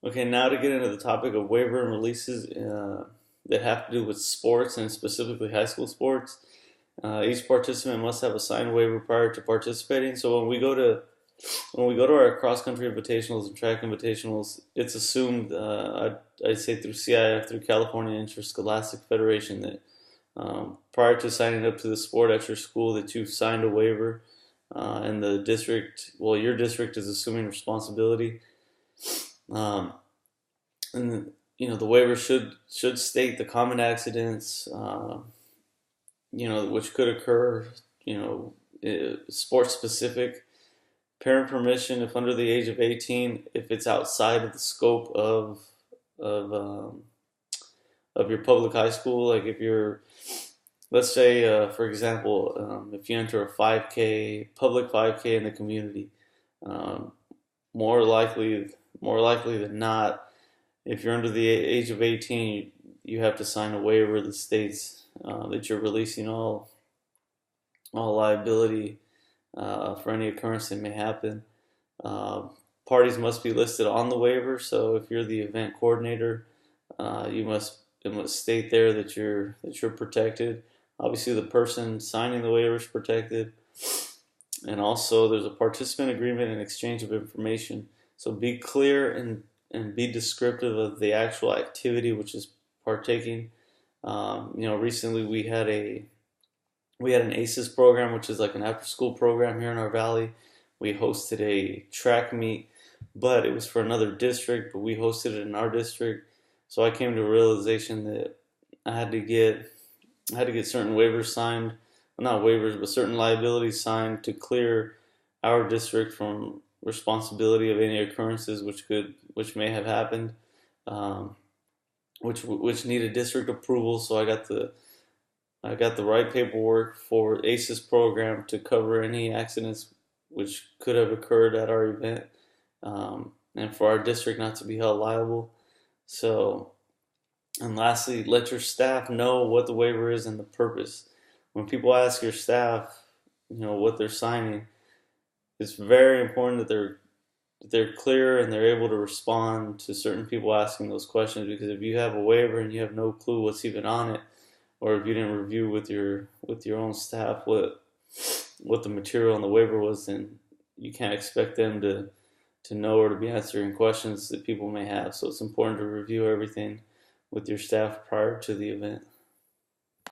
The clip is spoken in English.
Okay, now to get into the topic of waiver and releases that have to do with sports and specifically high school sports. Each participant must have a signed waiver prior to participating. So when we go to our cross country invitationals and track invitationals, it's assumed I'd say through CIF, through California Interscholastic Federation, that prior to signing up to the sport at your school that you've signed a waiver, and the district, well, your district is assuming responsibility. Um, and the waiver should state the common accidents, which could occur, sports specific, parent permission if under the age of 18, if it's outside of the scope of um, of your public high school. Like if you're, let's say, for example, if you enter a 5K, public 5K in the community, um, more likely more likely than not, if you're under the age of 18, you have to sign a waiver that states that you're releasing all liability for any occurrence that may happen. Uh, Parties must be listed on the waiver. So if you're the event coordinator, it must state there that you're protected. Obviously, the person signing the waiver is protected, and also there's a participant agreement and exchange of information. So be clear and be descriptive of the actual activity which is partaking. Recently we had an ACES program, which is like an after school program here in our valley. We hosted a track meet, but it was for another district, but we hosted it in our district. So I came to a realization that I had to get I had to get certain waivers signed, well, not waivers, but certain liabilities signed to clear our district from responsibility of any occurrences which may have happened, um, which needed district approval. So I got the right paperwork for ACES program to cover any accidents which could have occurred at our event, and for our district not to be held liable. So, and lastly, let your staff know what the waiver is and the purpose. When people ask your staff, what they're signing, it's very important that they're clear and they're able to respond to certain people asking those questions. Because if you have a waiver and you have no clue what's even on it, or if you didn't review with your own staff what the material on the waiver was, then you can't expect them to know or to be answering questions that people may have. So it's important to review everything with your staff prior to the event.